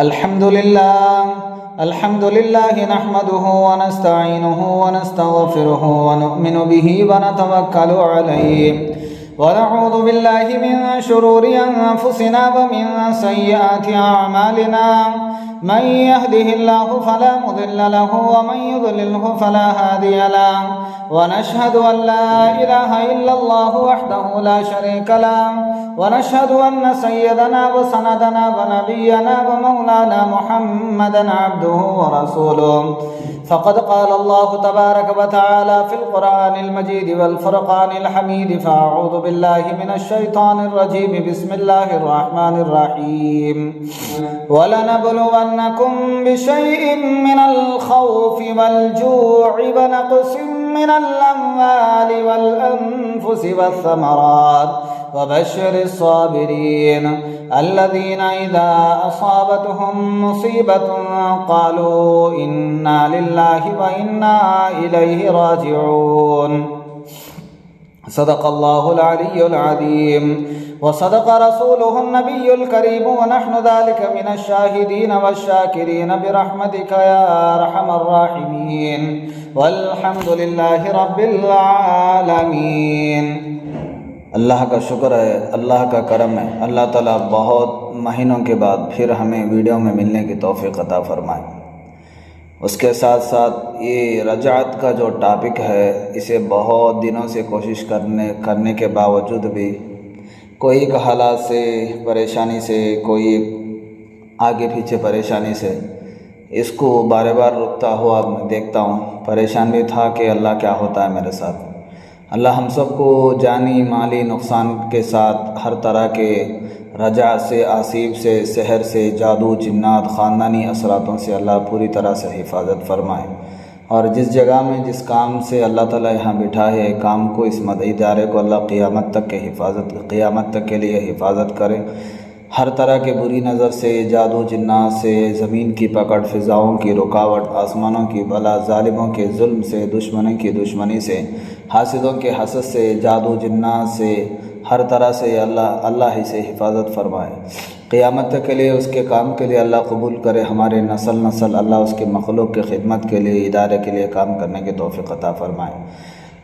الحمد لله نحمده ونستعينه ونستغفره ونؤمن به ونتوكل عليه ونعوذ بالله من شرور أنفسنا ومن سيئات أعمالنا من يهده الله فلا مضل له ومن يضلله فلا هادي له ونشهد أن لا إله إلا الله وحده لا شريك له ونشهد أن سيدنا وسندنا ونبينا ومولانا محمدا عبده ورسوله فقد قال الله تبارك وتعالى في القرآن المجيد والفرقان الحميد فأعوذ بالله من الشيطان الرجيم بسم الله الرحمن الرحيم ولنبلونكم بشيء من الخوف والجوع ونقص من الأموال والأنفس والثمرات وبشر الصابرين الذين إذا أصابتهم مصيبة قالوا إنا لله وإنا إليه راجعون صدق الله العلي العظيم وصدق رسوله النبي الكريم ونحن ذلك من الشاهدين والشاكرين برحمتك يا أرحم الراحمين والحمد لله رب العالمين۔ اللہ کا شکر ہے، اللہ کا کرم ہے، اللہ تعالیٰ بہت مہینوں کے بعد پھر ہمیں ویڈیو میں ملنے کی توفیق عطا فرمائے۔ اس کے ساتھ ساتھ یہ رجعت کا جو ٹاپک ہے، اسے بہت دنوں سے کوشش کرنے کے باوجود بھی کوئی ایک حالات سے پریشانی سے، کوئی آگے پیچھے پریشانی سے اس کو بار بار رکتا ہوا میں دیکھتا ہوں۔ پریشان بھی تھا کہ اللہ کیا ہوتا ہے میرے ساتھ۔ اللہ ہم سب کو جانی مالی نقصان کے ساتھ ہر طرح کے رجع سے، آسیب سے، سحر سے، جادو، جنات، خاندانی اثراتوں سے اللہ پوری طرح سے حفاظت فرمائے، اور جس جگہ میں جس کام سے اللہ تعالیٰ یہاں بٹھا ہے کام کو، اس ادارے کو اللہ قیامت تک کے لیے حفاظت کرے، ہر طرح کے بری نظر سے، جادو جنات سے، زمین کی پکڑ، فضاؤں کی رکاوٹ، آسمانوں کی بلا، ظالموں کے ظلم سے، دشمنوں کی دشمنی سے، حاسدوں کے حسد سے، جادو جنات سے، ہر طرح سے اللہ ہی سے حفاظت فرمائے، قیامت تک کے لیے اس کے کام کے لیے اللہ قبول کرے، ہمارے نسل اللہ اس کے مخلوق کی خدمت کے لیے، ادارے کے لیے کام کرنے کی توفیق عطا فرمائے۔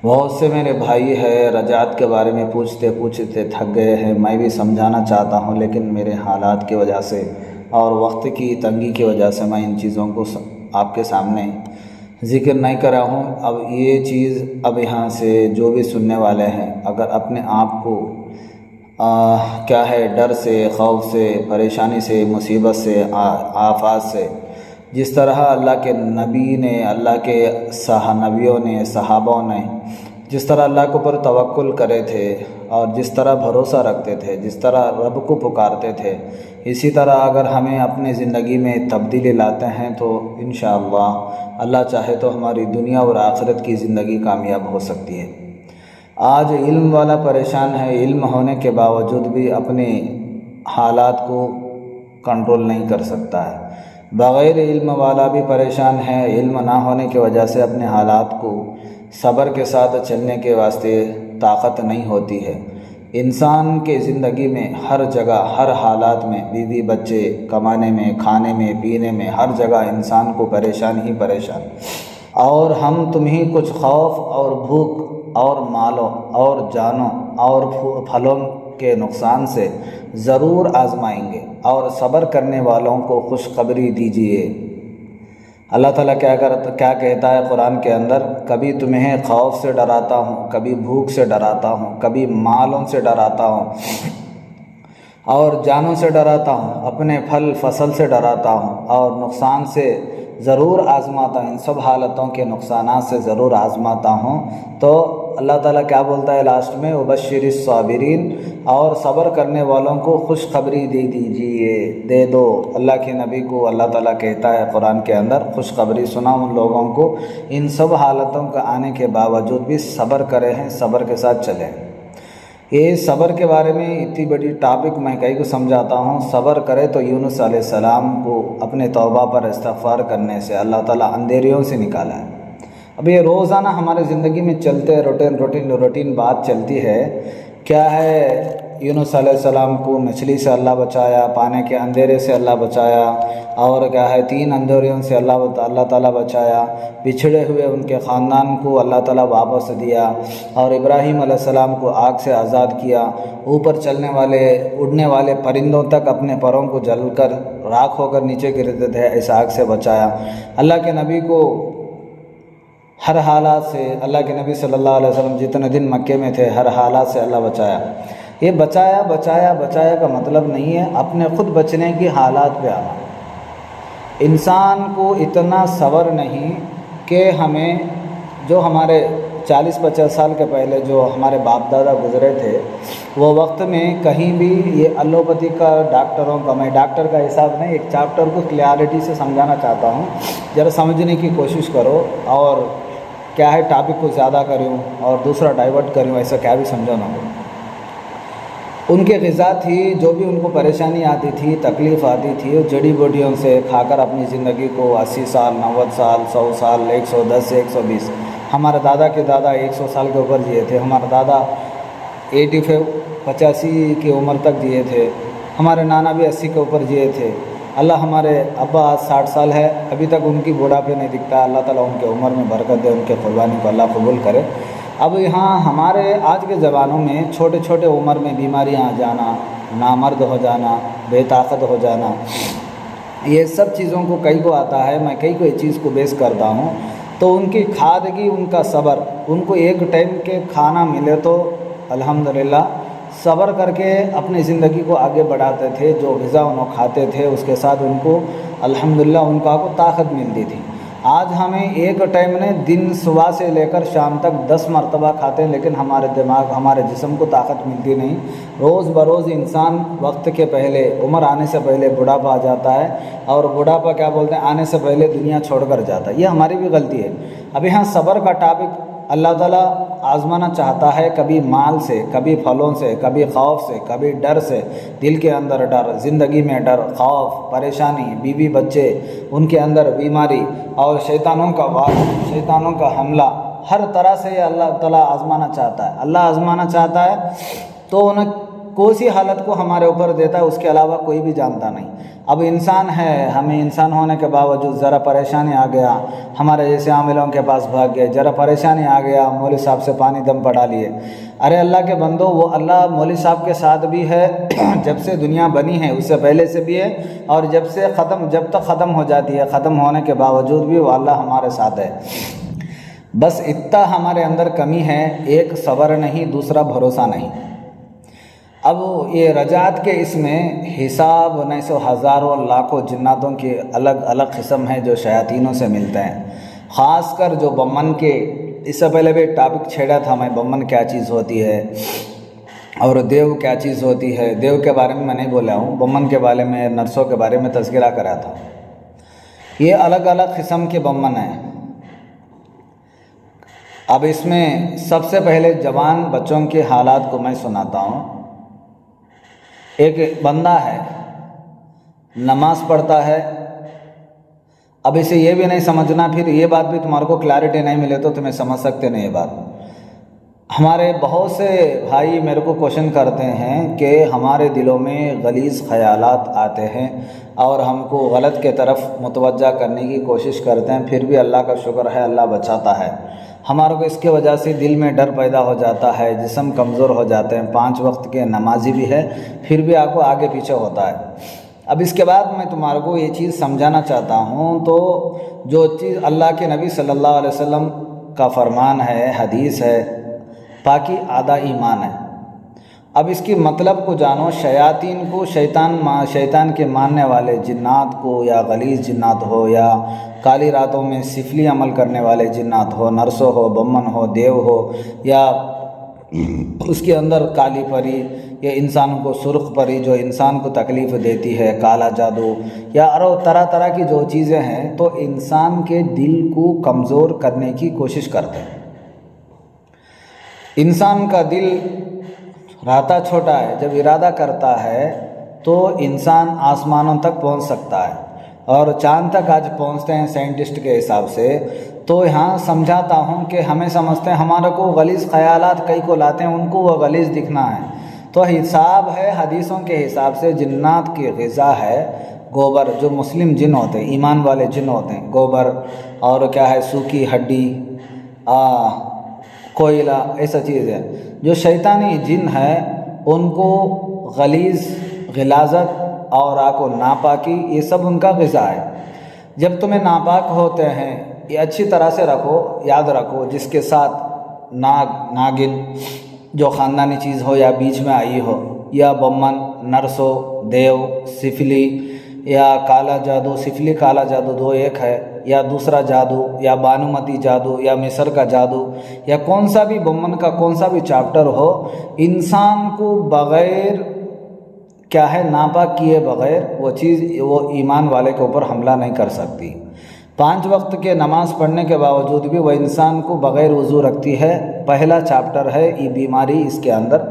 بہت سے میرے بھائی ہیں رجعت کے بارے میں پوچھتے تھک گئے ہیں، میں بھی سمجھانا چاہتا ہوں، لیکن میرے حالات کی وجہ سے اور وقت کی تنگی کی وجہ سے میں ان چیزوں کو آپ کے سامنے ذکر نہیں کر رہا ہوں۔ اب یہ چیز یہاں سے جو بھی سننے والے ہیں، اگر اپنے آپ کو کیا ہے ڈر سے، خوف سے، پریشانی سے، مصیبت سے، آفات سے، جس طرح اللہ کے نبی نے، اللہ کے نبیوں نے، صحابوں نے جس طرح اللہ کے اوپر توکل کرے تھے اور جس طرح بھروسہ رکھتے تھے، جس طرح رب کو پکارتے تھے، اسی طرح اگر ہمیں اپنی زندگی میں تبدیلی لاتے ہیں تو انشاءاللہ اللہ چاہے تو ہماری دنیا اور آخرت کی زندگی کامیاب ہو سکتی ہے۔ آج علم والا پریشان ہے، علم ہونے کے باوجود بھی اپنے حالات کو کنٹرول نہیں کر سکتا ہے۔ بغیر علم والا بھی پریشان ہے، علم نہ ہونے کی وجہ سے اپنے حالات کو صبر کے ساتھ چلنے کے واسطے طاقت نہیں ہوتی ہے۔ انسان کے زندگی میں ہر جگہ، ہر حالات میں، بیوی بچے، کمانے میں، کھانے میں، پینے میں، ہر جگہ انسان کو پریشان ہی پریشان، اور ہم تمہیں کچھ خوف اور بھوک اور مالوں اور جانوں اور پھلوں کے نقصان سے ضرور آزمائیں گے، اور صبر کرنے والوں کو خوشخبری دیجیے۔ اللہ تعالیٰ کیا کہتا ہے قرآن کے اندر؟ کبھی تمہیں خوف سے ڈراتا ہوں، کبھی بھوک سے ڈراتا ہوں، کبھی مالوں سے ڈراتا ہوں اور جانوں سے ڈراتا ہوں، اپنے پھل فصل سے ڈراتا ہوں، اور نقصان سے ضرور آزماتا ہوں، ان سب حالتوں کے نقصانات سے ضرور آزماتا ہوں۔ تو اللہ تعالیٰ کیا بولتا ہے لاسٹ میں؟ وبشر الصابرین، اور صبر کرنے والوں کو خوشخبری دے دو۔ اللہ کے نبی کو اللہ تعالیٰ کہتا ہے قرآن کے اندر، خوشخبری سنا ان لوگوں کو ان سب حالتوں کا آنے کے باوجود بھی صبر کرے ہیں، صبر کے ساتھ چلیں۔ یہ صبر کے بارے میں اتنی بڑی ٹاپک میں کئی کو سمجھاتا ہوں۔ صبر کرے تو یونس علیہ السلام کو اپنے توبہ پر استغفار کرنے سے اللہ تعالیٰ اندھیریوں سے نکالا ہے۔ اب یہ روزانہ ہمارے زندگی میں چلتے روٹین بات چلتی ہے، کیا ہے یونس علیہ السلام کو مچھلی سے اللہ بچایا، پانی کے اندھیرے سے اللہ بچایا، اور کیا ہے 3 اندھیریوں سے اللہ تعالیٰ بچایا، بچھڑے ہوئے ان کے خاندان کو اللہ تعالیٰ واپس دیا، اور ابراہیم علیہ السلام کو آگ سے آزاد کیا، اوپر چلنے والے اڑنے والے پرندوں تک اپنے پروں کو جل کر راکھ ہو کر نیچے گرتے تھے، اس آگ سے بچایا۔ اللہ کے نبی کو ہر حالات سے، اللہ کے نبی صلی اللہ علیہ وسلم جتنے دن مکے میں تھے ہر حالات سے اللہ بچایا۔ یہ بچایا کا مطلب نہیں ہے اپنے خود بچنے کی حالات پہ آنا۔ انسان کو اتنا صبر نہیں کہ ہمیں جو ہمارے 40-50 سال کے پہلے جو ہمارے باپ دادا گزرے تھے، وہ وقت میں کہیں بھی یہ ایلوپیتھی کا ڈاکٹروں کا، میں ڈاکٹر کا حساب نہیں، ایک چیپٹر کو کلیئرٹی سے سمجھانا چاہتا ہوں، ذرا سمجھنے کی کوشش کرو، اور کیا ہے ٹاپک کو زیادہ کروں اور دوسرا ڈائیورٹ کروں، ایسا کیا بھی سمجھو نہ ہو۔ ان کے غذا تھی، جو بھی ان کو پریشانی آتی تھی، تکلیف آتی تھی، وہ جڑی بوٹیوں سے کھا کر اپنی زندگی کو 80 سال 90 سال 100 سال 110 سے 120، ہمارے دادا کے دادا 100 سال کے اوپر جیے تھے، ہمارے دادا 85 کی عمر تک جیے تھے، ہمارے نانا بھی 80 کے اوپر جیے تھے۔ اللہ ہمارے ابا آج 60 سال ہے، ابھی تک ان کی بوڑھاپے نہیں دکھتا، اللہ تعالیٰ ان کے عمر میں برکت دے، ان کے قربانی کو اللہ قبول کرے۔ اب یہاں ہمارے آج کے زمانوں میں چھوٹے چھوٹے عمر میں بیماریاں آ جانا، نامرد ہو جانا، بے طاقت ہو جانا، یہ سب چیزوں کو کئی کو آتا ہے، میں کئی کو یہ چیز کو بیس کرتا ہوں۔ تو ان کی کھادگی، ان کا صبر، ان کو ایک ٹائم کے کھانا ملے تو الحمدللہ صبر کر کے اپنی زندگی کو آگے بڑھاتے تھے، جو غذا انہوں کھاتے تھے اس کے ساتھ ان کو الحمدللہ ان کو طاقت ملتی تھی۔ آج ہمیں ایک ٹائم نے دن صبح سے لے کر شام تک 10 مرتبہ کھاتے ہیں، لیکن ہمارے دماغ ہمارے جسم کو طاقت ملتی نہیں۔ روز بروز انسان وقت کے پہلے، عمر آنے سے پہلے بڑھاپا آ جاتا ہے، اور بڑھاپا کیا بولتے ہیں، آنے سے پہلے دنیا چھوڑ کر جاتا ہے۔ یہ ہماری بھی غلطی ہے۔ اب یہاں صبر کا ٹاپک اللہ تعالیٰ آزمانا چاہتا ہے، کبھی مال سے، کبھی پھلوں سے، کبھی خوف سے، کبھی ڈر سے، دل کے اندر ڈر، زندگی میں ڈر، خوف، پریشانی، بیوی بچے، ان کے اندر بیماری، اور شیطانوں کا وار، شیطانوں کا حملہ، ہر طرح سے یہ اللہ تعالیٰ آزمانا چاہتا ہے۔ اللہ آزمانا چاہتا ہے تو انہیں کوئی حالت کو ہمارے اوپر دیتا ہے، اس کے علاوہ کوئی بھی جانتا نہیں۔ اب انسان ہے، ہمیں انسان ہونے کے باوجود ذرا پریشانی آ گیا، ہمارے جیسے عاملوں کے پاس بھاگ گئے، ذرا پریشانی آ گیا، مولوی صاحب سے پانی دم پڑا لیے۔ ارے اللہ کے بندو، وہ اللہ مولوی صاحب کے ساتھ بھی ہے جب سے دنیا بنی ہے، اس سے پہلے سے بھی ہے، اور جب تک ختم ہو جاتی ہے، ختم ہونے کے باوجود بھی وہ اللہ ہمارے ساتھ ہے۔ بس اتنا ہمارے اندر کمی ہے، ایک صبر نہیں، دوسرا بھروسہ نہیں۔ اب یہ رجعت کے اس میں حساب نہیں سو ہزاروں لاکھوں جناتوں کی الگ الگ قسم ہیں جو شیاطینوں سے ملتے ہیں، خاص کر جو بمن کے، اس سے پہلے بھی ٹاپک چھیڑا تھا میں، بمن کیا چیز ہوتی ہے اور دیو کیا چیز ہوتی ہے۔ دیو کے بارے میں نہیں بولا ہوں، بمن کے بارے میں، نرسوں کے بارے میں تذکرہ کرا تھا۔ یہ الگ الگ قسم کے بمن ہیں۔ اب اس میں سب سے پہلے جوان بچوں کے حالات کو میں سناتا ہوں۔ ایک بندہ ہے، نماز پڑھتا ہے، اب اسے یہ بھی نہیں سمجھنا، پھر یہ بات بھی تمہارے کو کلیئرٹی نہیں ملے تو تمہیں سمجھ سکتے نہیں۔ یہ بات ہمارے بہت سے بھائی میرے کو کوشچن کرتے ہیں کہ ہمارے دلوں میں غلیظ خیالات آتے ہیں اور ہم کو غلط کے طرف متوجہ کرنے کی کوشش کرتے ہیں، پھر بھی اللہ کا شکر ہے اللہ بچاتا ہے ہمارے کو۔ اس کی وجہ سے دل میں ڈر پیدا ہو جاتا ہے، جسم کمزور ہو جاتے ہیں، 5 وقت کے نمازی بھی ہے، پھر بھی آپ کو آگے پیچھے ہوتا ہے۔ اب اس کے بعد میں تمہارے کو یہ چیز سمجھانا چاہتا ہوں، تو جو چیز اللہ کے نبی صلی اللہ علیہ وسلم کا فرمان ہے، حدیث ہے، پاکی آدھا ایمان ہے۔ اب اس کی مطلب کو جانو، شیاطین کو، شیطان کے ماننے والے جنات کو، یا غلیظ جنات ہو، یا کالی راتوں میں سفلی عمل کرنے والے جنات ہو، نرسو ہو، بمن ہو، دیو ہو، یا اس کے اندر کالی پری، یا انسان کو سرخ پری جو انسان کو تکلیف دیتی ہے، کالا جادو، یا اور طرح طرح کی جو چیزیں ہیں، تو انسان کے دل کو کمزور کرنے کی کوشش کرتے ہیں۔ انسان کا دل رہتا چھوٹا ہے، جب ارادہ کرتا ہے تو انسان آسمانوں تک پہنچ سکتا ہے، اور چاند تک آج پہنچتے ہیں سائنٹسٹ کے حساب سے۔ تو یہاں سمجھاتا ہوں کہ ہمیں سمجھتے ہیں، ہمارے کو غلیظ خیالات کئی کو لاتے ہیں، ان کو وہ غلیظ دکھنا ہے، تو حساب ہے حدیثوں کے حساب سے جنات کی غذا ہے گوبر، جو مسلم جن ہوتے ہیں، ایمان والے جن ہوتے ہیں، گوبر اور کیا ہے سوکھی ہڈی، کوئلہ، ایسا چیز ہے۔ جو شیطانی جن ہے ان کو غلیظ، غلاظت اور آنکھ و ناپاکی، یہ سب ان کا غذا ہے۔ جب تمہیں ناپاک ہوتے ہیں، یہ اچھی طرح سے رکھو، یاد رکھو، جس کے ساتھ ناگن جو خاندانی چیز ہو یا بیچ میں آئی ہو، یا بمن، نرسو، دیو، سفلی یا کالا جادو، سفلی کالا جادو دو ایک ہے، یا دوسرا جادو، یا بانومتی جادو، یا مصر کا جادو، یا کون سا بھی بمن کا کون سا بھی چیپٹر ہو، انسان کو بغیر کیا ہے ناپاک کیے بغیر وہ چیز وہ ایمان والے کے اوپر حملہ نہیں کر سکتی۔ 5 وقت کے نماز پڑھنے کے باوجود بھی وہ انسان کو بغیر وضو رکھتی ہے۔ پہلا چیپٹر ہے یہ بیماری اس کے اندر،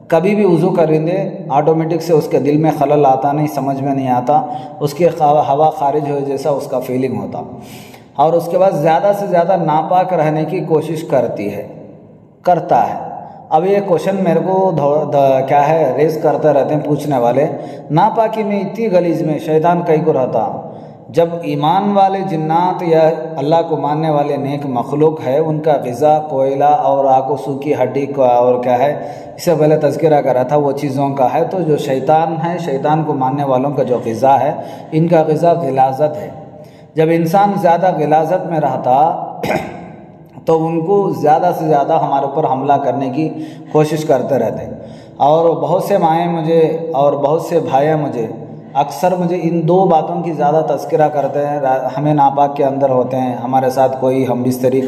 کبھی بھی وضو کریں گے آٹومیٹک سے اس کے دل میں خلل آتا نہیں، سمجھ میں نہیں آتا، اس کی ہوا خارج ہوئے جیسا اس کا فیلنگ ہوتا، اور اس کے بعد زیادہ سے زیادہ ناپاک رہنے کی کوشش کرتا ہے۔ اب یہ کوشچن میرے کو کیا ہے ریز کرتے رہتے ہیں پوچھنے والے، ناپاکی میں اتنی غلیظ میں شیطان کئی کو رہتا؟ جب ایمان والے جنات یا اللہ کو ماننے والے نیک مخلوق ہے، ان کا غذا کوئلہ اور آنکھوں سوکھی ہڈی کا اور کیا ہے، اس سے پہلے تذکرہ کرا تھا وہ چیزوں کا ہے، تو جو شیطان ہے، شیطان کو ماننے والوں کا جو غذا ہے، ان کا غذا غلاظت ہے۔ جب انسان زیادہ غلاظت میں رہتا تو ان کو زیادہ سے زیادہ ہمارے اوپر حملہ کرنے کی کوشش کرتے رہتے، اور بہت سے مائیں مجھے اور بہت سے بھائی مجھے اکثر مجھے ان 2 باتوں کی زیادہ تذکرہ کرتے ہیں۔ ہمیں ناپاک کے اندر ہوتے ہیں، ہمارے ساتھ کوئی ہم بستری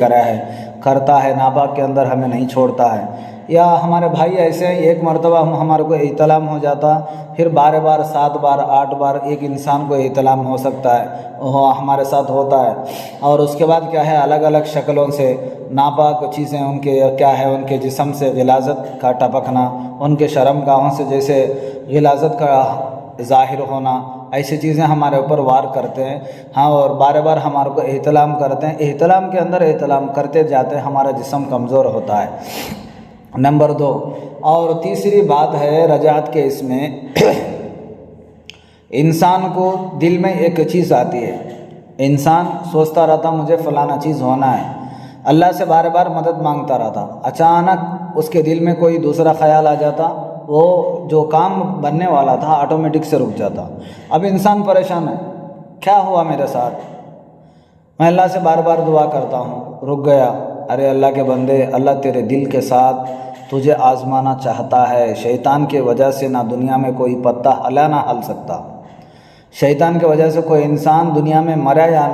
کرتا ہے، ناپاک کے اندر ہمیں نہیں چھوڑتا ہے، یا ہمارے بھائی ایسے ہیں ایک مرتبہ ہمارے کو احتلام ہو جاتا، پھر 12 بار 7 بار 8 بار ایک انسان کو احتلام ہو سکتا ہے، وہ ہمارے ساتھ ہوتا ہے، اور اس کے بعد کیا ہے الگ الگ شکلوں سے ناپاک چیزیں ان کے کیا ہے، ان کے جسم سے غلاظت کا ٹپکنا، ان کے شرم گاہوں سے جیسے غلاظت کا ظاہر ہونا، ایسی چیزیں ہمارے اوپر وار کرتے ہیں، ہاں، اور بار بار ہمارے کو احتلام کرتے ہیں، احتلام کے اندر احتلام کرتے جاتے ہیں، ہمارا جسم کمزور ہوتا ہے۔ نمبر 2 اور تیسری بات ہے رجعت کے، اس میں انسان کو دل میں ایک چیز آتی ہے، انسان سوچتا رہتا مجھے فلانا چیز ہونا ہے، اللہ سے بار بار مدد مانگتا رہتا، اچانک اس کے دل میں کوئی دوسرا خیال آ جاتا، وہ جو کام بننے والا تھا آٹومیٹک سے رک جاتا۔ اب انسان پریشان ہے، کیا ہوا میرے ساتھ؟ میں اللہ سے بار بار دعا کرتا ہوں، رک گیا۔ ارے اللہ کے بندے، اللہ تیرے دل کے ساتھ تجھے آزمانا چاہتا ہے۔ شیطان کی وجہ سے نہ دنیا میں کوئی پتا ہلا نہ ہل سکتا، شیطان کی وجہ سے کوئی انسان دنیا میں مرا یا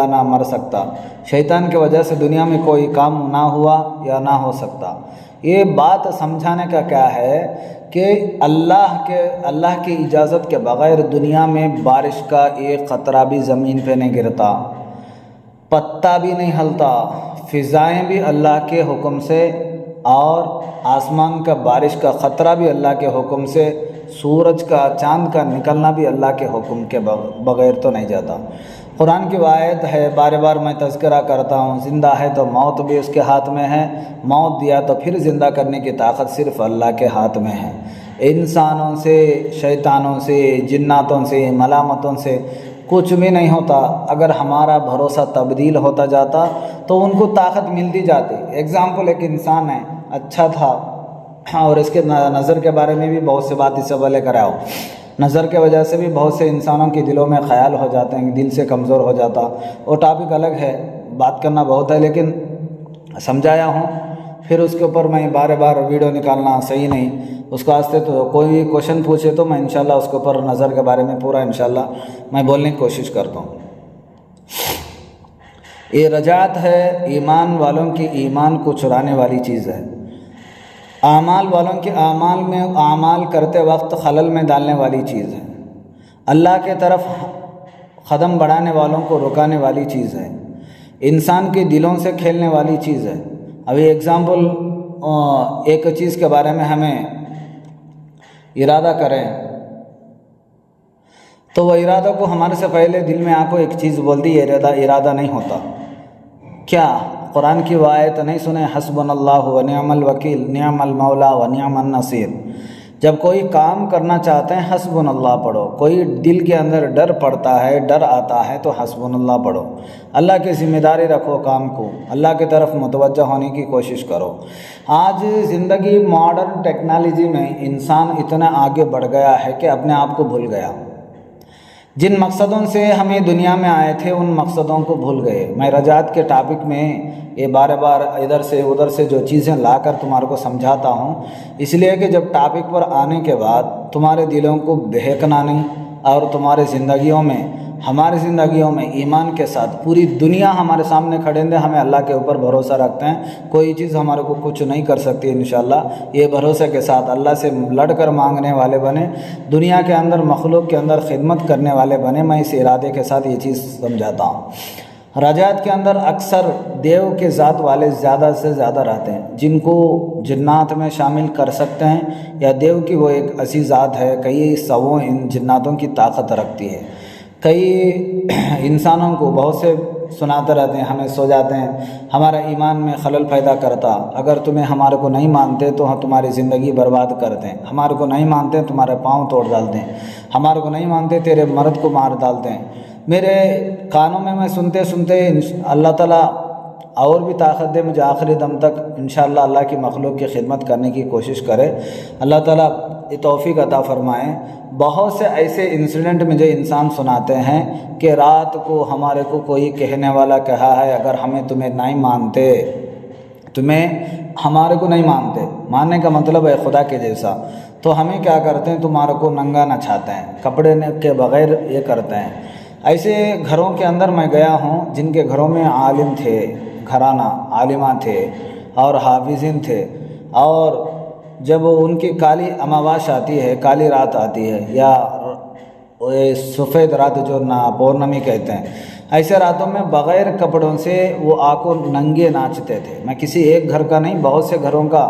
نہ مر سکتا، شیطان کی وجہ سے دنیا میں کوئی کام نہ ہوا یا نہ ہو سکتا۔ یہ بات سمجھانے کا کیا ہے کہ اللہ کی اجازت کے بغیر دنیا میں بارش کا ایک قطرہ بھی زمین پہ نہیں گرتا، پتا بھی نہیں ہلتا، فضائیں بھی اللہ کے حکم سے، اور آسمان کا بارش کا خطرہ بھی اللہ کے حکم سے، سورج کا چاند کا نکلنا بھی اللہ کے حکم کے بغیر تو نہیں جاتا۔ قرآن کی آیت ہے، بار بار میں تذکرہ کرتا ہوں، زندہ ہے تو موت بھی اس کے ہاتھ میں ہے، موت دیا تو پھر زندہ کرنے کی طاقت صرف اللہ کے ہاتھ میں ہے۔ انسانوں سے، شیطانوں سے، جناتوں سے، ملامتوں سے کچھ بھی نہیں ہوتا۔ اگر ہمارا بھروسہ تبدیل ہوتا جاتا تو ان کو طاقت ملتی جاتی۔ ایگزامپل، ایک انسان ہے، اچھا تھا، اور اس کے نظر کے بارے میں بھی بہت سے بات اس سے پہلے کراؤ، نظر کے وجہ سے بھی بہت سے انسانوں کے دلوں میں خیال ہو جاتے ہیں، دل سے کمزور ہو جاتا، وہ ٹاپک الگ ہے، بات کرنا بہت ہے، لیکن سمجھایا ہوں، پھر اس کے اوپر میں بار بار ویڈیو نکالنا صحیح نہیں۔ اس کو واسطے تو کوئی کوشچن پوچھے تو میں انشاءاللہ اس کے اوپر نظر کے بارے میں پورا انشاءاللہ میں بولنے کی کوشش کرتا ہوں۔ یہ رجعت ہے، ایمان والوں کی ایمان کو چرانے والی چیز ہے، اعمال والوں کے اعمال میں اعمال کرتے وقت خلل میں ڈالنے والی چیز ہے، اللہ کے طرف قدم بڑھانے والوں کو رکانے والی چیز ہے، انسان کے دلوں سے کھیلنے والی چیز ہے۔ ابھی ایگزامپل، ایک چیز کے بارے میں ہمیں ارادہ کریں تو وہ ارادہ کو ہمارے سے پہلے دل میں آ کو ایک چیز بولتی ہے، ارادہ نہیں ہوتا۔ کیا قرآن کی آیت نہیں سنے؟ حسبنا اللہ و نعم الوکیل، نعم المولا و نعم النصیر۔ جب کوئی کام کرنا چاہتے ہیں حسبنا اللہ پڑھو، کوئی دل کے اندر ڈر پڑتا ہے، ڈر آتا ہے تو حسبنا اللہ پڑھو، اللہ کی ذمہ داری رکھو، کام کو اللہ کی طرف متوجہ ہونے کی کوشش کرو۔ آج زندگی ماڈرن ٹیکنالوجی میں انسان اتنا آگے بڑھ گیا ہے کہ اپنے آپ کو بھول گیا، جن مقصدوں سے ہمیں دنیا میں آئے تھے ان مقصدوں کو بھول گئے۔ میں رجعت کے ٹاپک میں یہ بار بار ادھر سے ادھر سے جو چیزیں لا کر تمہارے کو سمجھاتا ہوں، اس لیے کہ جب ٹاپک پر آنے کے بعد تمہارے دلوں کو بہکنا نہیں، اور تمہارے زندگیوں میں، ہماری زندگیوں میں ایمان کے ساتھ پوری دنیا ہمارے سامنے کھڑے ہیں، ہمیں اللہ کے اوپر بھروسہ رکھتے ہیں، کوئی چیز ہمارے کو کچھ نہیں کر سکتی انشاءاللہ، یہ بھروسے کے ساتھ اللہ سے لڑ کر مانگنے والے بنے، دنیا کے اندر مخلوق کے اندر خدمت کرنے والے بنے۔ میں اس ارادے کے ساتھ یہ چیز سمجھاتا ہوں۔ رجعت کے اندر اکثر دیو کے ذات والے زیادہ سے زیادہ رہتے ہیں، جن کو جنات میں شامل کر سکتے ہیں، یا دیو کی وہ ایک ایسی ذات ہے، کئی سووں ان جناتوں کی طاقت رکھتی ہے۔ کئی انسانوں کو بہت سے سناتے رہتے ہیں، ہمیں سو جاتے ہیں، ہمارا ایمان میں خلل پیدا کرتا، اگر تمہیں ہمارے کو نہیں مانتے تو ہم تمہاری زندگی برباد کرتے ہیں، ہمارے کو نہیں مانتے تمہارے پاؤں توڑ ڈالتے ہیں، ہمارے کو نہیں مانتے تیرے مرد کو مار ڈالتے ہیں۔ میرے کانوں میں سنتے سنتے اللہ تعالیٰ اور بھی طاقت دے مجھے آخری دم تک انشاءاللہ اللہ کی مخلوق کی خدمت کرنے کی کوشش کرے، اللہ تعالیٰ یہ توفیق عطا فرمائیں۔ بہت سے ایسے انسیڈنٹ مجھے انسان سناتے ہیں کہ رات کو ہمارے کو کوئی کہنے والا کہا ہے، اگر ہمیں تمہیں نہیں مانتے، تمہیں ہمارے کو نہیں مانتے، ماننے کا مطلب ہے خدا کے جیسا، تو ہمیں کیا کرتے ہیں، تمہارے کو ننگا نچاتے ہیں، کپڑے کے بغیر یہ کرتے ہیں۔ ایسے گھروں کے اندر میں گیا ہوں جن کے گھروں میں عالم تھے، گھرانہ عالمہ تھے اور حافظین تھے، اور جب ان کی کالی اماواس آتی ہے، کالی رات آتی ہے، یا سفید رات جو پورنمی کہتے ہیں، ایسے راتوں میں بغیر کپڑوں سے وہ آ کو ننگے ناچتے تھے۔ میں کسی ایک گھر کا نہیں، بہت سے گھروں کا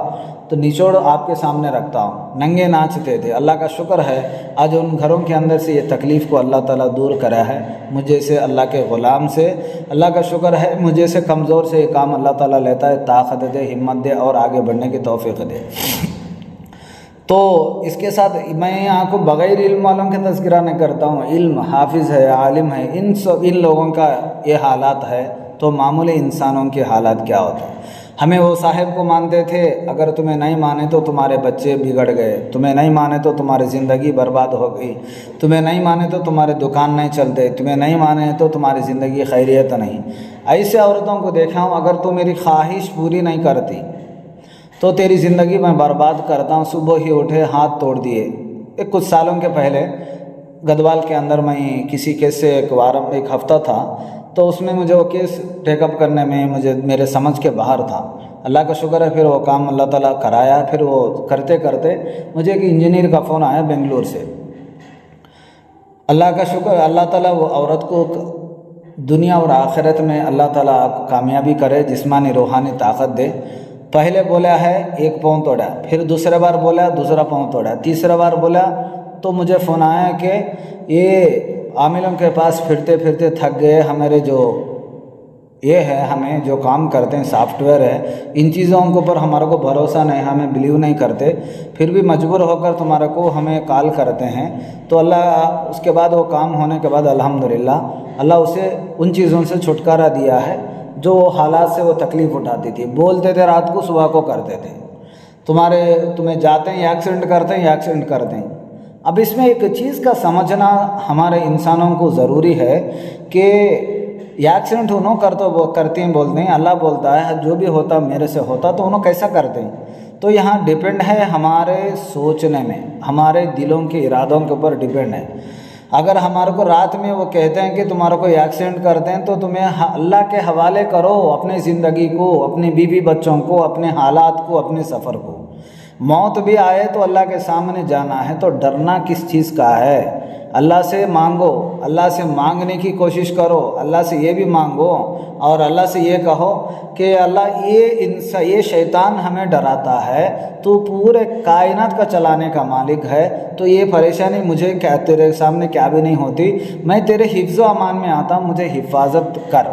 تو نچوڑ آپ کے سامنے رکھتا ہوں، ننگے ناچتے تھے۔ اللہ کا شکر ہے آج ان گھروں کے اندر سے یہ تکلیف کو اللہ تعالیٰ دور کرا ہے، مجھے سے اللہ کے غلام سے اللہ کا شکر ہے، مجھے سے کمزور سے یہ کام اللہ تعالیٰ لیتا ہے، طاقت دے، ہمت دے اور آگے بڑھنے کی توفیق دے۔ تو اس کے ساتھ میں یہاں کو بغیر علم والوں کے تذکرہ نہیں کرتا ہوں، علم حافظ ہے، عالم ہے، ان لوگوں کا یہ حالات ہے، تو معمولی انسانوں کے حالات کیا ہوتے ہیں۔ ہمیں وہ صاحب کو مانتے تھے، اگر تمہیں نہیں مانے تو تمہارے بچے بگڑ گئے، تمہیں نہیں مانے تو تمہاری زندگی برباد ہو گئی، تمہیں نہیں مانے تو تمہارے دکان نہیں چلتے، تمہیں نہیں مانے تو تمہاری زندگی خیریت نہیں۔ ایسے عورتوں کو دیکھا ہوں، اگر تو میری خواہش پوری نہیں کرتی تو تیری زندگی میں برباد کرتا ہوں، صبح ہی اٹھے ہاتھ توڑ دیے۔ کچھ سالوں کے پہلے گدوال کے اندر میں کسی کیس سے ایک ہفتہ تھا، تو اس میں مجھے وہ کیس ٹیک اپ کرنے میں میرے سمجھ کے باہر تھا۔ اللہ کا شکر ہے، پھر وہ کام اللہ تعالیٰ کرایا، پھر وہ کرتے کرتے مجھے ایک انجینئر کا فون آیا بنگلور سے۔ اللہ کا شکر، اللہ تعالیٰ وہ عورت کو دنیا اور آخرت میں اللہ تعالیٰ کامیابی کرے، جسمانی روحانی طاقت دے۔ پہلے بولا ہے 1 پاؤں توڑا، پھر دوسرے بار بولا 2 پاؤں توڑا، تیسرا بار بولا تو مجھے فون آیا کہ یہ عاملوں کے پاس پھرتے پھرتے تھک گئے، ہمارے جو یہ ہے، ہمیں جو کام کرتے ہیں سافٹ ویئر ہے، ان چیزوں کے اوپر ہمارے کو بھروسہ نہیں، ہمیں بلیو نہیں کرتے، پھر بھی مجبور ہو کر تمہارے کو ہمیں کال کرتے ہیں۔ تو اللہ اس کے بعد وہ کام ہونے کے بعد الحمدللہ اللہ اسے ان چیزوں سے چھٹکارا دیا ہے جو حالات سے وہ تکلیف اٹھاتی تھی۔ بولتے تھے رات کو، صبح کو کرتے تھے، تمہیں جاتے ہیں یا ایکسیڈنٹ کرتے ہیں یا ایکسیڈنٹ کرتے ہیں۔ اب اس میں ایک چیز کا سمجھنا ہمارے انسانوں کو ضروری ہے کہ یا ایکسیڈنٹ انہوں کرتے ہیں بولتے ہیں، اللہ بولتا ہے جو بھی ہوتا میرے سے ہوتا، تو انہوں کیسا کرتے ہیں؟ تو یہاں ڈیپینڈ ہے ہمارے سوچنے میں، ہمارے دلوں کے ارادوں کے اوپر ڈیپینڈ ہے۔ اگر ہمارے کو رات میں وہ کہتے ہیں کہ تمہارے کو ایکسیڈنٹ کرتے ہیں، تو تمہیں اللہ کے حوالے کرو اپنی زندگی کو، اپنی بیوی بچوں کو، اپنے حالات کو، اپنے سفر کو۔ موت بھی آئے تو اللہ کے سامنے جانا ہے، تو ڈرنا کس چیز کا ہے؟ اللہ سے مانگو، اللہ سے مانگنے کی کوشش کرو، اللہ سے یہ بھی مانگو اور اللہ سے یہ کہو کہ اللہ یہ شیطان ہمیں ڈراتا ہے، تو پورے کائنات کا چلانے کا مالک ہے، تو یہ پریشانی مجھے کیا تیرے سامنے کیا بھی نہیں ہوتی، میں تیرے حفظ و امان میں آتا ہوں، مجھے حفاظت کر۔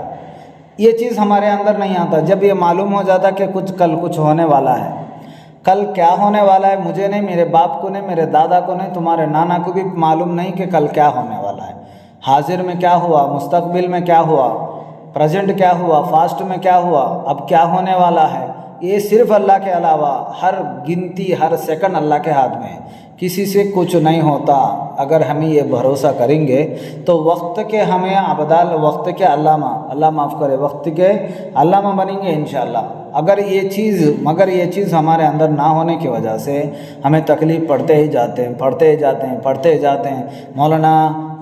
یہ چیز ہمارے اندر نہیں آتا۔ جب یہ معلوم ہو جاتا کہ کل کچھ ہونے والا ہے، کل کیا ہونے والا ہے مجھے نہیں، میرے باپ کو نہیں، میرے دادا کو نہیں، تمہارے نانا کو بھی معلوم نہیں کہ کل کیا ہونے والا ہے۔ حاضر میں کیا ہوا، مستقبل میں کیا ہوا، پریزنٹ کیا ہوا، پاسٹ میں کیا ہوا، اب کیا ہونے والا ہے، یہ صرف اللہ کے علاوہ ہر گنتی ہر سیکنڈ اللہ کے ہاتھ میں ہے، کسی سے کچھ نہیں ہوتا۔ اگر ہمیں یہ بھروسہ کریں گے تو وقت کے ہمیں عبدال، وقت کے علامہ، اللہ معاف کرے، وقت کے علامہ بنیں گے انشاءاللہ۔ مگر یہ چیز ہمارے اندر نہ ہونے کی وجہ سے ہمیں تکلیف پڑتے ہی جاتے ہیں۔ مولانا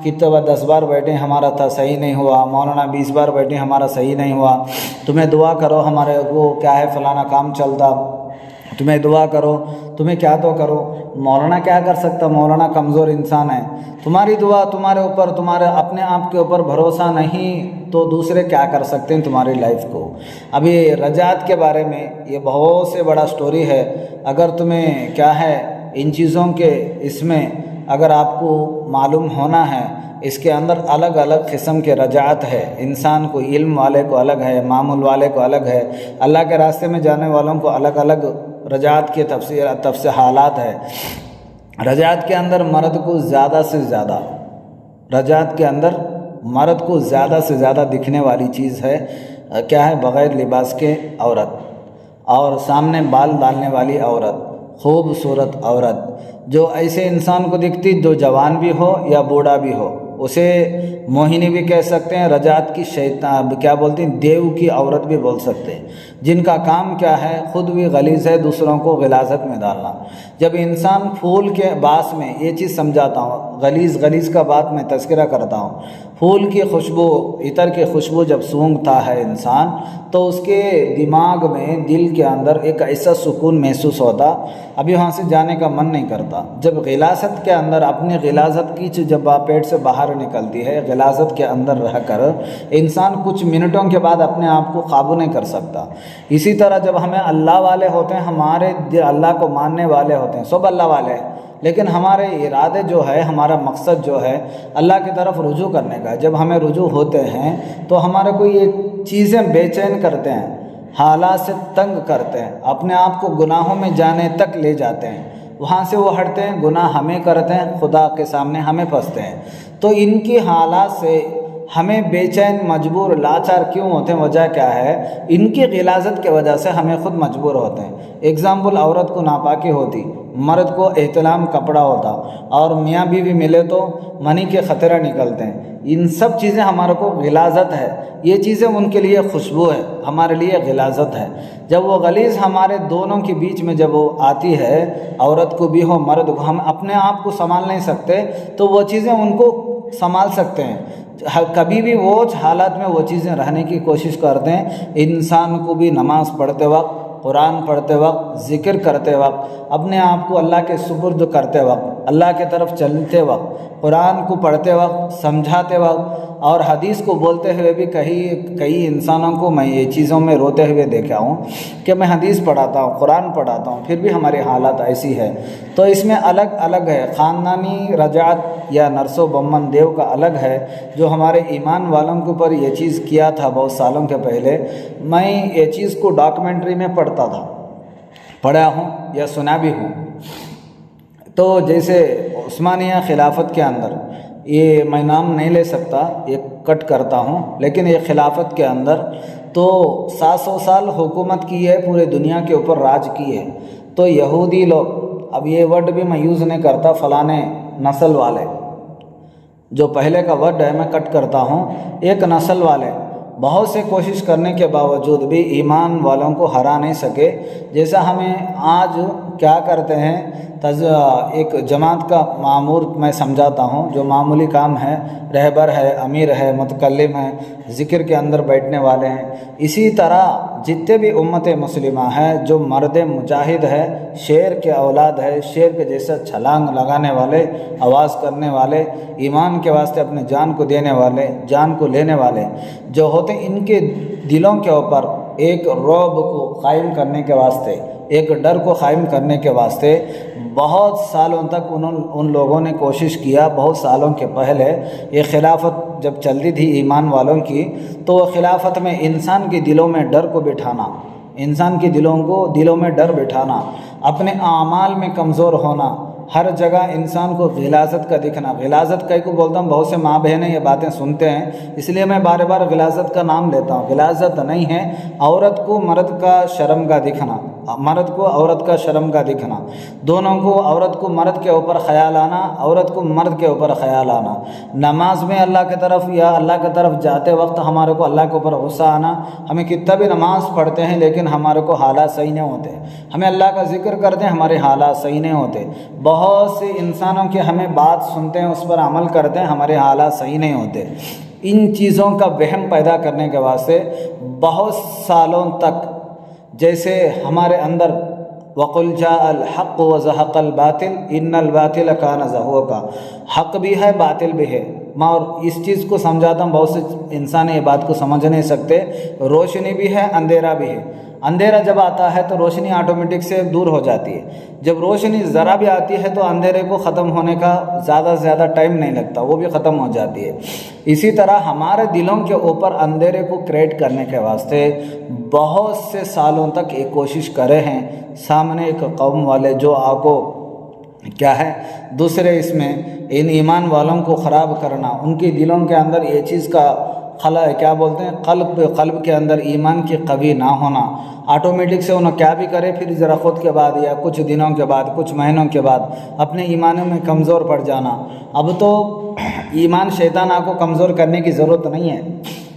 کتنے بار 10 بار بیٹھے ہمارا تھا صحیح نہیں ہوا، مولانا 20 بار بیٹھے ہمارا صحیح نہیں ہوا، تمہیں دعا کرو ہمارے وہ کیا ہے فلانا کام چلتا، تمہیں دعا کرو، تمہیں کیا تو کرو۔ مولانا کیا کر سکتا، مولانا کمزور انسان ہے، تمہاری دعا تمہارے اوپر، تمہارے اپنے آپ کے اوپر بھروسہ نہیں تو دوسرے کیا کر سکتے ہیں تمہاری لائف کو۔ ابھی رجعت کے بارے میں یہ بہت سے بڑا سٹوری ہے، اگر تمہیں کیا ہے ان چیزوں کے اس میں اگر آپ کو معلوم ہونا ہے، اس کے اندر الگ الگ قسم کے رجعت ہے، انسان کو علم والے کو الگ ہے، معمول والے کو الگ ہے، اللہ کے راستے میں جانے والوں کو الگ الگ رجعت کے تفصیل حالات ہے۔ رجعت کے اندر مرد کو زیادہ سے زیادہ دکھنے والی چیز ہے کیا ہے، بغیر لباس کے عورت، اور سامنے بال ڈالنے والی عورت، خوبصورت عورت، جو ایسے انسان کو دکھتی جو جوان بھی ہو یا بوڑھا بھی ہو، اسے موہنی بھی کہہ سکتے ہیں، رجعت کی شیطان کیا بولتے ہیں، دیو کی عورت بھی بول سکتے ہیں، جن کا کام کیا ہے، خود بھی غلیظ ہے، دوسروں کو غلاظت میں ڈالنا۔ جب انسان پھول کے باس میں یہ چیز سمجھاتا ہوں، غلیظ کا بات میں تذکرہ کرتا ہوں، پھول کی خوشبو، عطر کی خوشبو جب سونگھتا ہے انسان تو اس کے دماغ میں، دل کے اندر ایک ایسا سکون محسوس ہوتا، ابھی وہاں سے جانے کا من نہیں کرتا۔ جب غلاظت کے اندر اپنی غلاظت کی جب پیٹ سے باہر نکلتی ہے، غلاظت کے اندر رہ کر انسان کچھ منٹوں کے بعد اپنے آپ کو قابو نہیں کر سکتا۔ اسی طرح جب ہمیں اللہ والے ہوتے ہیں، ہمارے اللہ کو ماننے والے ہوتے ہیں، سب اللہ والے ہیں، لیکن ہمارے ارادے جو ہے، ہمارا مقصد جو ہے اللہ کی طرف رجوع کرنے کا، جب ہمیں رجوع ہوتے ہیں تو ہمارے کو یہ چیزیں بے چین کرتے ہیں، حالات سے تنگ کرتے ہیں، اپنے آپ کو گناہوں میں جانے تک لے جاتے ہیں، وہاں سے وہ ہٹتے ہیں، گناہ ہمیں کرتے ہیں، خدا کے سامنے ہمیں پھنستے ہیں۔ تو ان کی حالات سے ہمیں بے چین، مجبور، لاچار کیوں ہوتے ہیں؟ وجہ کیا ہے؟ ان کی غلاظت کی وجہ سے ہمیں خود مجبور ہوتے ہیں۔ ایگزامپل، عورت کو ناپاکی ہوتی، مرد کو احتلام کپڑا ہوتا، اور میاں بیوی ملے تو منی کے خطرے نکلتے ہیں۔ ان سب چیزیں ہمارے کو غلاظت ہے، یہ چیزیں ان کے لیے خوشبو ہے، ہمارے لیے غلاظت ہے۔ جب وہ غلیظ ہمارے دونوں کے بیچ میں جب وہ آتی ہے، عورت کو بھی ہو مرد کو، ہم اپنے آپ کو سنبھال نہیں سکتے تو وہ چیزیں ان کو سنبھال سکتے ہیں۔ کبھی بھی وہ حالات میں وہ چیزیں رہنے کی کوشش کرتے ہیں۔ انسان کو بھی نماز پڑھتے وقت، قرآن پڑھتے وقت، ذکر کرتے وقت، اپنے آپ کو اللہ کے سپرد کرتے وقت، اللہ کی طرف چلتے وقت، قرآن کو پڑھتے وقت، سمجھاتے وقت، اور حدیث کو بولتے ہوئے بھی کئی انسانوں کو میں یہ چیزوں میں روتے ہوئے دیکھا ہوں کہ میں حدیث پڑھاتا ہوں، قرآن پڑھاتا ہوں، پھر بھی ہماری حالات ایسی ہے۔ تو اس میں الگ الگ ہے، خاندانی رجعت یا نرسو بمن دیو کا الگ ہے، جو ہمارے ایمان والوں کے اوپر یہ چیز کیا تھا بہت سالوں کے پہلے۔ میں یہ چیز کو ڈاکیومنٹری میں پڑھا ہوں یا سنا بھی ہوں۔ تو جیسے عثمانیہ خلافت کے اندر، یہ میں نام نہیں لے سکتا، یہ کٹ کرتا ہوں، لیکن یہ خلافت کے اندر تو 700 سال حکومت کی ہے، پورے دنیا کے اوپر راج کی ہے۔ تو یہودی لوگ، اب یہ ورڈ بھی میں یوز نہیں کرتا، فلانے نسل والے، جو پہلے کا ورڈ ہے میں کٹ کرتا ہوں، ایک نسل والے بہت سے کوشش کرنے کے باوجود بھی ایمان والوں کو ہرا نہیں سکے۔ جیسا ہمیں آج کیا کرتے ہیں، ایک جماعت کا معمور میں سمجھاتا ہوں، جو معمولی کام ہے، رہبر ہے، امیر ہے، متکلم ہے، ذکر کے اندر بیٹھنے والے ہیں، اسی طرح جتنے بھی امت مسلمہ ہے، جو مرد مجاہد ہے، شیر کے اولاد ہے، شیر کے جیسا چھلانگ لگانے والے، آواز کرنے والے، ایمان کے واسطے اپنے جان کو دینے والے، جان کو لینے والے جو ہوتے ہیں، ان کے دلوں کے اوپر ایک رعب کو قائم کرنے کے واسطے، ایک ڈر کو قائم کرنے کے واسطے بہت سالوں تک ان لوگوں نے کوشش کیا۔ بہت سالوں کے پہلے یہ خلافت جب چلتی تھی ایمان والوں کی، تو وہ خلافت میں انسان کے دلوں میں ڈر کو بٹھانا، انسان کے دلوں میں ڈر بٹھانا، اپنے اعمال میں کمزور ہونا، ہر جگہ انسان کو غلاظت کا دکھنا۔ غلاظت کئی کو بولتا ہوں، بہت سے ماں بہنیں یہ باتیں سنتے ہیں، اس لیے میں بار بار غلاظت کا نام لیتا ہوں۔ غلاظت نہیں ہے عورت کو مرد کا شرم کا دکھنا، مرد کو عورت کا شرم کا دکھنا، دونوں کو، عورت کو مرد کے اوپر خیال آنا، عورت کو مرد کے اوپر خیال آنا، نماز میں اللہ کی طرف یا اللہ کی طرف جاتے وقت ہمارے کو اللہ کے اوپر غصہ آنا۔ ہمیں کتنا بھی نماز پڑھتے ہیں لیکن ہمارے کو حالات صحیح نہیں ہوتے، ہمیں اللہ کا ذکر کرتے ہیں ہمارے حالات صحیح نہیں ہوتے، بہت سے انسانوں کے ہمیں بات سنتے ہیں اس پر عمل کرتے ہیں ہمارے حالات صحیح نہیں ہوتے۔ ان چیزوں کا وہم پیدا کرنے کے واسطے بہت سالوں تک جیسے ہمارے اندر وَقُلْ جَاءَ الْحَقُّ وَزَهَقَ الْبَاطِلُ إِنَّ الْبَاطِلَ كَانَ زَهُوقًا، حق بھی ہے باطل بھی ہے۔ میں اور اس چیز کو سمجھاتا ہوں، بہت سے انسان یہ بات کو سمجھ نہیں سکتے، روشنی بھی ہے اندھیرا بھی ہے۔ اندھیرا جب آتا ہے تو روشنی آٹومیٹک سے دور ہو جاتی ہے، جب روشنی ذرا بھی آتی ہے تو اندھیرے کو ختم ہونے کا زیادہ سے زیادہ ٹائم نہیں لگتا، وہ بھی ختم ہو جاتی ہے۔ اسی طرح ہمارے دلوں کے اوپر اندھیرے کو کریٹ کرنے کے واسطے بہت سے سالوں تک ایک کوشش کرے ہیں سامنے ایک قوم والے، جو آپ کو کیا ہے دوسرے اس میں ان ایمان والوں کو خراب کرنا، ان کے دلوں کے اندر یہ چیز کا کیا بولتے ہیں قلب کے اندر ایمان کی قوی نہ ہونا، آٹومیٹک سے انہوں کیا بھی کرے پھر ذرا خود کے بعد یا کچھ دنوں کے بعد کچھ مہینوں کے بعد اپنے ایمانوں میں کمزور پڑ جانا۔ اب تو ایمان شیطان آپ کو کمزور کرنے کی ضرورت نہیں ہے،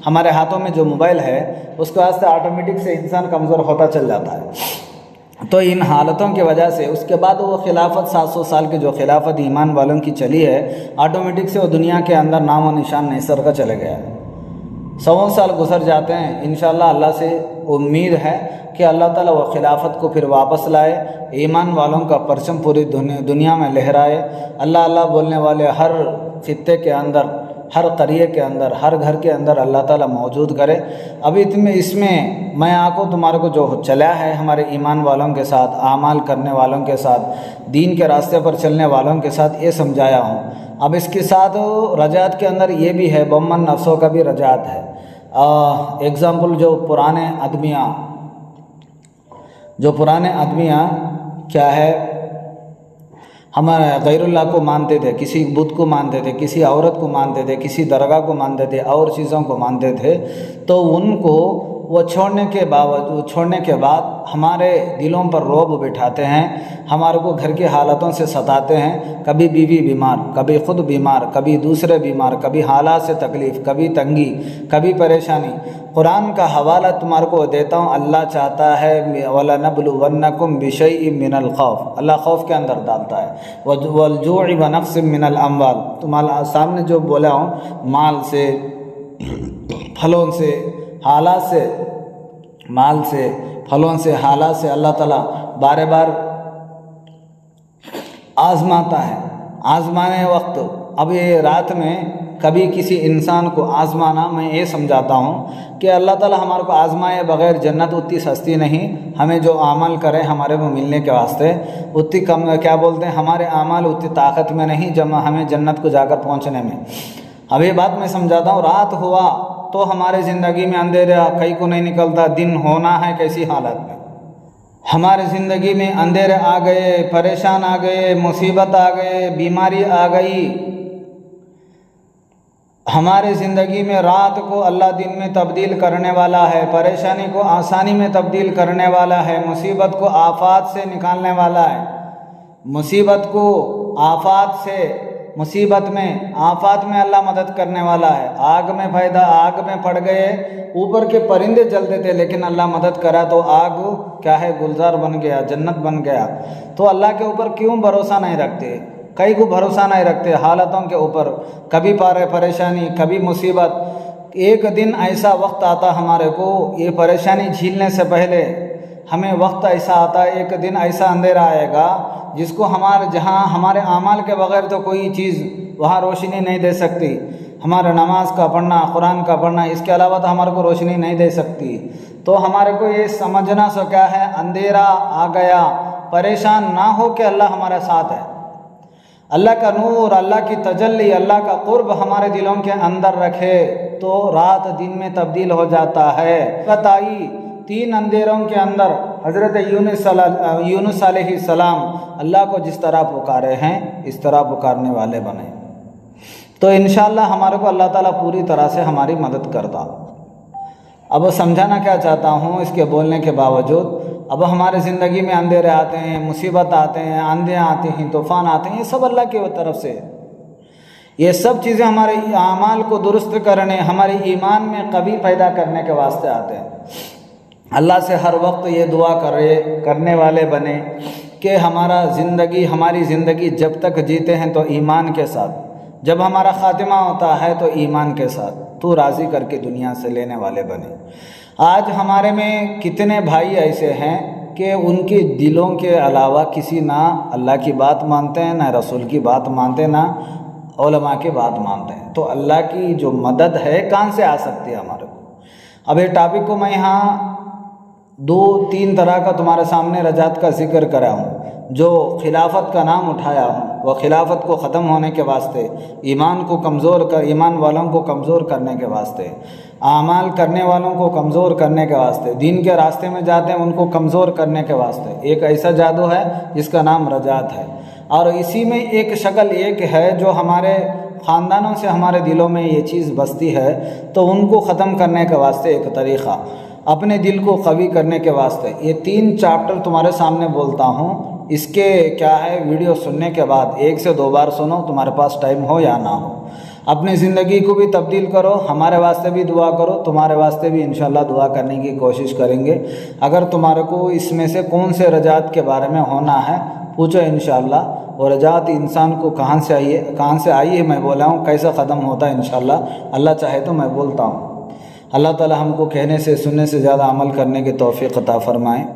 ہمارے ہاتھوں میں جو موبائل ہے اس کے واسطے آٹومیٹک سے انسان کمزور ہوتا چل جاتا ہے۔ تو ان حالتوں کی وجہ سے اس کے بعد وہ خلافت 700 سال کی جو خلافت ایمان والوں کی چلی ہے، آٹومیٹک سے وہ دنیا کے اندر نام و نشان نہیں سر کا چلے گیا ہے۔ 100 سال گزر جاتے ہیں، انشاءاللہ اللہ سے امید ہے کہ اللہ تعالیٰ وہ خلافت کو پھر واپس لائے، ایمان والوں کا پرچم پوری دنیا میں لہرائے، اللہ اللہ بولنے والے ہر خطے کے اندر، ہر قریے کے اندر، ہر گھر کے اندر اللہ تعالیٰ موجود کرے۔ ابھی اس میں میں آپ کو تمہارے کو جو چلا ہے ہمارے ایمان والوں کے ساتھ، اعمال کرنے والوں کے ساتھ، دین کے راستے پر چلنے والوں کے ساتھ یہ سمجھایا ہوں۔ اب اس کے ساتھ رجعت کے اندر یہ بھی ہے، بمن نفسوں کا بھی رجعت ہے۔ ایگزامپل جو پرانے آدمیاں کیا ہے ہمارے غیر اللہ کو مانتے تھے، کسی بت کو مانتے تھے، کسی عورت کو مانتے تھے، کسی درگاہ کو مانتے تھے، اور چیزوں کو مانتے تھے، تو ان کو وہ چھوڑنے کے بعد ہمارے دلوں پر رعب بٹھاتے ہیں، ہمارے کو گھر کی حالتوں سے ستاتے ہیں، کبھی بیوی بیمار، کبھی خود بیمار، کبھی دوسرے بیمار، کبھی حالات سے تکلیف، کبھی تنگی، کبھی پریشانی۔ قرآن کا حوالہ تمہارے کو دیتا ہوں، اللہ چاہتا ہے وَلَنَبْلُوَنَّكُمْ بِشَيْءٍ مِّنَ الْخَوْفِ، اللہ خوف کے اندر ڈالتا ہے، وَالْجُوعِ وَنَقْصٍ مِّنَ الْأَمْوَالِ، تمہارے سامنے جو بولا ہوں، مال سے، پھلوں سے، حالات سے، مال سے، پھلوں سے، حالات سے اللہ تعالیٰ بار بار آزماتا ہے۔ آزمانے وقت اب یہ رات میں کبھی کسی انسان کو آزمانا، میں یہ سمجھاتا ہوں کہ اللہ تعالیٰ ہمارے کو آزمائے بغیر جنت اتنی سستی نہیں، ہمیں جو عمل کرے ہمارے کو ملنے کے واسطے اتنی کم، کیا بولتے ہیں، ہمارے اعمال اتنی طاقت میں نہیں جمع ہمیں جنت کو جا کر پہنچنے میں۔ اب یہ بات میں سمجھاتا ہوں، رات ہوا تو ہمارے زندگی میں اندھیرا کئی کو نہیں نکلتا، دن ہونا ہے کیسی حالت میں، ہمارے زندگی میں اندھیرے آ گئے، پریشان آ گئے، مصیبت آ گئے، بیماری آ گئی، ہمارے زندگی میں رات کو اللہ دن میں تبدیل کرنے والا ہے، پریشانی کو آسانی میں تبدیل کرنے والا ہے، مصیبت کو آفات سے نکالنے والا ہے، مصیبت کو آفات سے، مصیبت میں آفات میں اللہ مدد کرنے والا ہے۔ آگ میں پڑ گئے، اوپر کے پرندے جلتے تھے لیکن اللہ مدد کرا تو آگ کیا ہے، گلزار بن گیا، جنت بن گیا۔ تو اللہ کے اوپر کیوں بھروسہ نہیں رکھتے؟ کئی کو بھروسہ نہیں رکھتے حالتوں کے اوپر، کبھی پریشانی، کبھی مصیبت۔ ایک دن ایسا وقت آتا ہمارے کو، یہ پریشانی جھیلنے سے پہلے ہمیں وقت ایسا آتا ہے، ایک دن ایسا اندھیرا آئے گا جس کو جہاں ہمارے اعمال کے بغیر تو کوئی چیز وہاں روشنی نہیں دے سکتی، ہمارے نماز کا پڑھنا، قرآن کا پڑھنا، اس کے علاوہ تو ہمارے کو روشنی نہیں دے سکتی۔ تو ہمارے کو یہ سمجھنا سو کیا ہے، اندھیرا آ گیا، پریشان نہ ہو کہ اللہ ہمارے ساتھ ہے۔ اللہ کا نور، اللہ کی تجلی، اللہ کا قرب ہمارے دلوں کے اندر رکھے تو رات دن میں تبدیل ہو جاتا ہے۔ بتائی 3 اندھیروں کے اندر حضرت یونس علیہ السلام اللہ کو جس طرح پکارے ہیں اس طرح پکارنے والے بنے، تو انشاءاللہ ہمارے کو اللہ تعالیٰ پوری طرح سے ہماری مدد کرتا۔ اب سمجھانا کیا چاہتا ہوں اس کے بولنے کے باوجود، اب ہمارے زندگی میں اندھیرے آتے ہیں، مصیبت آتے ہیں، آندھیاں آتی ہیں، طوفان آتے ہیں، یہ سب اللہ کی طرف سے ہے۔ یہ سب چیزیں ہمارے اعمال کو درست کرنے، ہمارے ایمان میں قوی پیدا کرنے کے واسطے آتے ہیں۔ اللہ سے ہر وقت یہ دعا کرنے والے بنے کہ ہماری زندگی جب تک جیتے ہیں تو ایمان کے ساتھ، جب ہمارا خاتمہ ہوتا ہے تو ایمان کے ساتھ تو راضی کر کے دنیا سے لینے والے بنے۔ آج ہمارے میں کتنے بھائی ایسے ہیں کہ ان کے دلوں کے علاوہ کسی نہ اللہ کی بات مانتے ہیں، نہ رسول کی بات مانتے ہیں، نہ علماء کی بات مانتے ہیں، تو اللہ کی جو مدد ہے کہاں سے آ سکتی ہے ہمارے کو؟ اب یہ ٹاپک کو میں یہاں 2-3 طرح کا تمہارے سامنے رجعت کا ذکر کرا ہوں۔ جو خلافت کا نام اٹھایا ہوں وہ خلافت کو ختم ہونے کے واسطے، ایمان والوں کو کمزور کرنے کے واسطے، اعمال کرنے والوں کو کمزور کرنے کے واسطے، دین کے راستے میں جاتے ہیں ان کو کمزور کرنے کے واسطے ایک ایسا جادو ہے جس کا نام رجعت ہے۔ اور اسی میں ایک شکل ایک ہے جو ہمارے خاندانوں سے ہمارے دلوں میں یہ چیز بستی ہے، تو ان کو ختم کرنے کے واسطے ایک طریقہ، اپنے دل کو قوی کرنے کے واسطے یہ 3 چیپٹر تمہارے سامنے بولتا ہوں۔ اس کے کیا ہے، ویڈیو سننے کے بعد 1 سے 2 بار سنو، تمہارے پاس ٹائم ہو یا نہ ہو، اپنی زندگی کو بھی تبدیل کرو، ہمارے واسطے بھی دعا کرو، تمہارے واسطے بھی انشاءاللہ دعا کرنے کی کوشش کریں گے۔ اگر تمہارے کو اس میں سے کون سے رجعت کے بارے میں ہونا ہے پوچھو انشاءاللہ، اور رجعت انسان کو کہاں سے آئی ہے میں بولا ہوں، کیسا ختم ہوتا ہے انشاءاللہ اللہ چاہے تو میں بولتا ہوں۔ اللہ تعالی ہم کو کہنے سے سننے سے زیادہ عمل کرنے کی توفیق عطا فرمائے۔